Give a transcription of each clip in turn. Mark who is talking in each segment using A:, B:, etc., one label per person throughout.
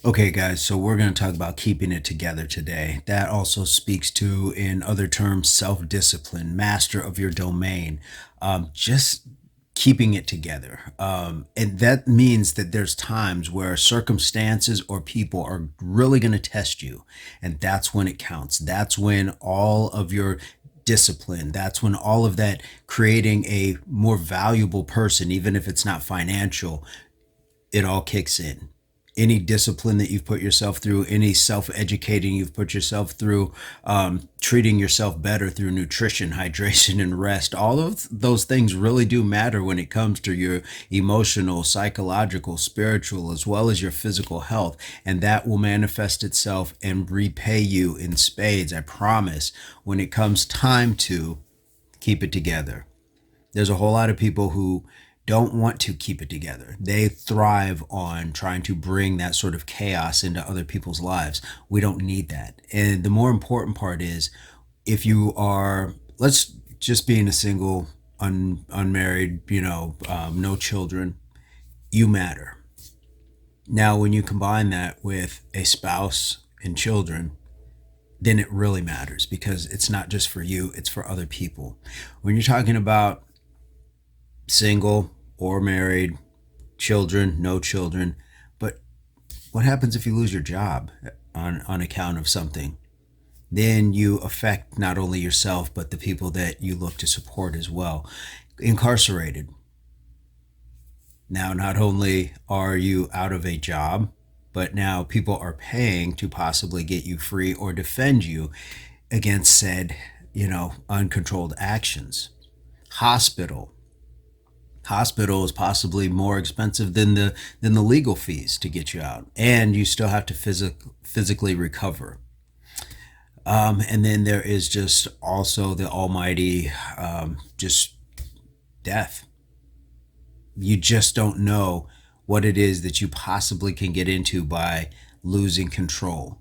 A: Okay, guys, so we're going to talk about keeping it together today. That also speaks to, in other terms, self discipline, master of your domain, just keeping it together. And that means that there's times where circumstances or people are really going to test you. And that's when it counts. That's when all of your discipline, that's when all of that creating a more valuable person, even if it's not financial, it all kicks in. Any discipline that you've put yourself through, any self educating you've put yourself through, treating yourself better through nutrition, hydration, and rest, all of those things really do matter when it comes to your emotional, psychological, spiritual, as well as your physical health. And that will manifest itself and repay you in spades, I promise, when it comes time to keep it together. There's a whole lot of people who don't want to keep it together. They thrive on trying to bring that sort of chaos into other people's lives. We don't need that. And the more important part is, if you are, let's just being a single, unmarried, no children, you matter. Now, when you combine that with a spouse and children, then it really matters because it's not just for you, it's for other people. When you're talking about single or married, children, no children. But what happens if you lose your job on account of something? Then you affect not only yourself, but the people that you look to support as well. Incarcerated. Now, not only are you out of a job, but now people are paying to possibly get you free or defend you against said, uncontrolled actions. Hospital. Hospital is possibly more expensive than the legal fees to get you out, and you still have to physically recover. And then there is just also the almighty, just death. You just don't know what it is that you possibly can get into by losing control.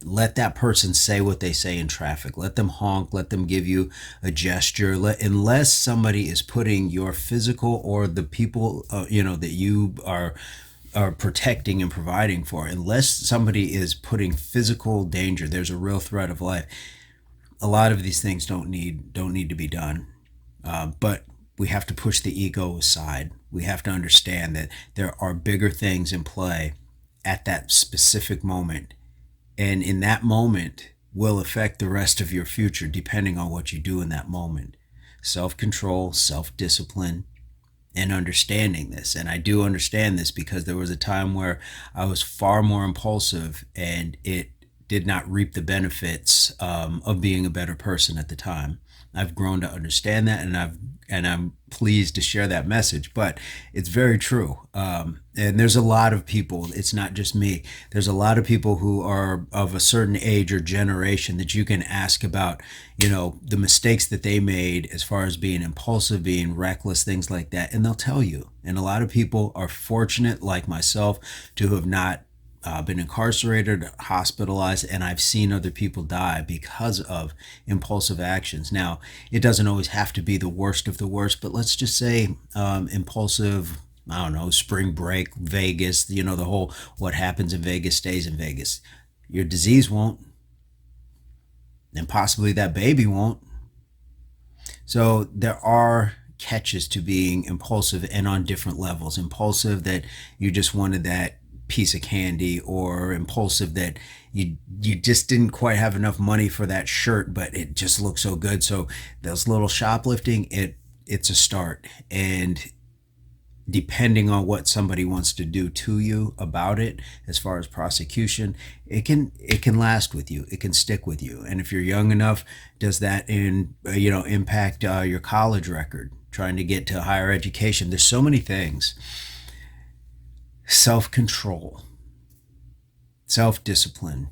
A: Let that person say what they say in traffic. Let them honk. Let them give you a gesture. Unless somebody is putting your physical or the people that you are protecting and providing for. Unless somebody is putting physical danger, there's a real threat of life. A lot of these things don't need to be done, but we have to push the ego aside. We have to understand that there are bigger things in play at that specific moment, and in that moment will affect the rest of your future depending on what you do in that moment. Self-control, self-discipline, and understanding this. And I do understand this because there was a time where I was far more impulsive and it did not reap the benefits of being a better person at the time. I've grown to understand that, and I'm pleased to share that message. But it's very true, and there's a lot of people. It's not just me. There's a lot of people who are of a certain age or generation that you can ask about, the mistakes that they made as far as being impulsive, being reckless, things like that, and they'll tell you. And a lot of people are fortunate, like myself, to have not been incarcerated, hospitalized, and I've seen other people die because of impulsive actions. Now, it doesn't always have to be the worst of the worst, but let's just say impulsive, I don't know, spring break, Vegas, the whole what happens in Vegas stays in Vegas. Your disease won't, and possibly that baby won't. So there are catches to being impulsive and on different levels. Impulsive that you just wanted that piece of candy, or impulsive that you just didn't quite have enough money for that shirt, but it just looked so good. So those little shoplifting, it's a start. And depending on what somebody wants to do to you about it, as far as prosecution, it can last with you. It can stick with you. And if you're young enough, does that impact your college record, trying to get to higher education? There's so many things. Self-control, self-discipline,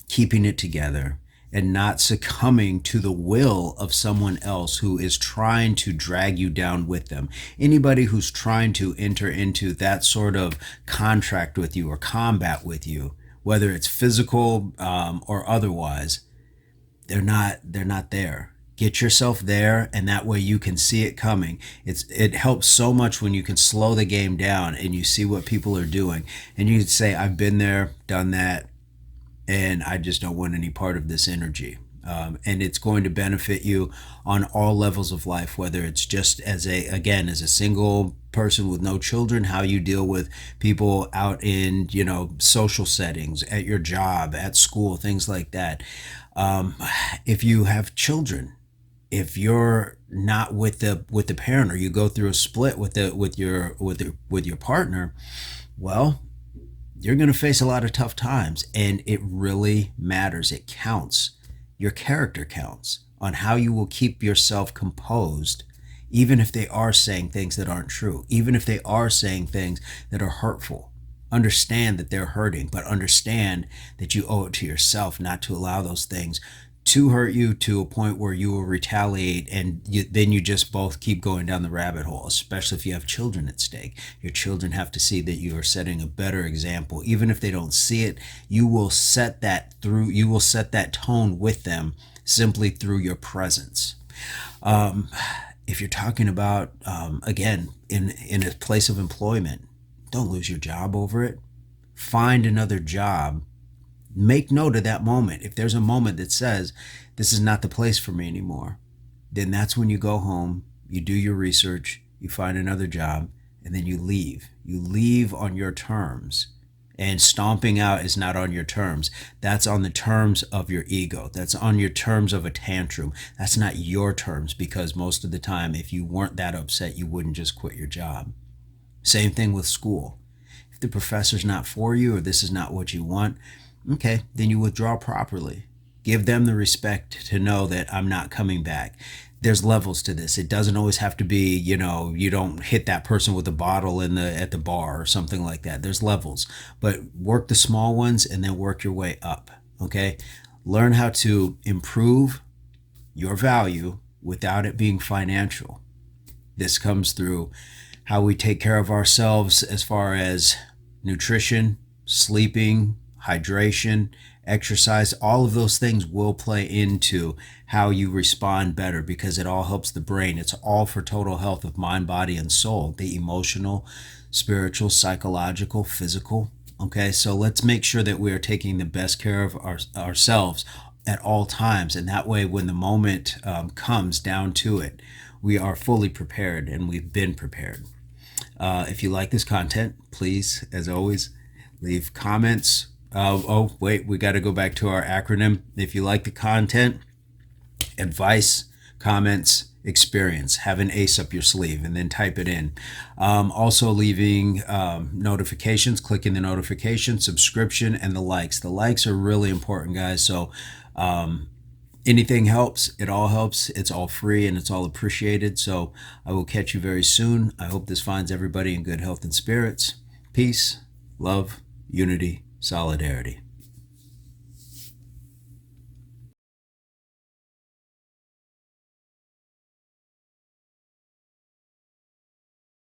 A: keeping it together, and not succumbing to the will of someone else who is trying to drag you down with them. Anybody who's trying to enter into that sort of contract with you or combat with you, whether it's physical or otherwise, they're not there. Get yourself there, and that way you can see it coming. It helps so much when you can slow the game down and you see what people are doing, and you can say, I've been there, done that, and I just don't want any part of this energy. And it's going to benefit you on all levels of life, whether it's just as as a single person with no children, how you deal with people out in, social settings, at your job, at school, things like that. Um, if you have children, if you're not with the parent, or you go through a split with your partner, well, you're going to face a lot of tough times, and it really matters. It counts. Your character counts on how you will keep yourself composed, even if they are saying things that aren't true, even if they are saying things that are hurtful. Understand that they're hurting, but understand that you owe it to yourself not to allow those things to hurt you to a point where you will retaliate, and then you just both keep going down the rabbit hole, especially if you have children at stake. Your children have to see that you are setting a better example. Even if they don't see it, you will set that tone with them simply through your presence. um, if you're talking about, again, in a place of employment, don't lose your job over it. Find another job. Make note of that moment. If there's a moment that says, this is not the place for me anymore, then that's when you go home, you do your research, you find another job, and then you leave. You leave on your terms. And stomping out is not on your terms. That's on the terms of your ego. That's on your terms of a tantrum. That's not your terms, because most of the time, if you weren't that upset, you wouldn't just quit your job. Same thing with school. If the professor's not for you, or this is not what you want, okay, then you withdraw properly. Give them the respect to know that I'm not coming back. There's levels to this. It doesn't always have to be, you don't hit that person with a bottle at the bar or something like that. There's levels, but work the small ones and then work your way up. Okay. Learn how to improve your value without it being financial. This comes through how we take care of ourselves as far as nutrition, sleeping, hydration, exercise. All of those things will play into how you respond better, because it all helps the brain. It's all for total health of mind, body, and soul, the emotional, spiritual, psychological, physical. Okay, so let's make sure that we are taking the best care of ourselves at all times. And that way, when the moment comes down to it, we are fully prepared, and we've been prepared. If you like this content, please, as always, leave comments. Oh, wait, we got to go back to our acronym. If you like the content, advice, comments, experience, have an ace up your sleeve, and then type it in. Also leaving notifications, clicking the notification, subscription, and the likes. The likes are really important, guys. So anything helps. It all helps. It's all free, and it's all appreciated. So I will catch you very soon. I hope this finds everybody in good health and spirits. Peace, love, unity, solidarity.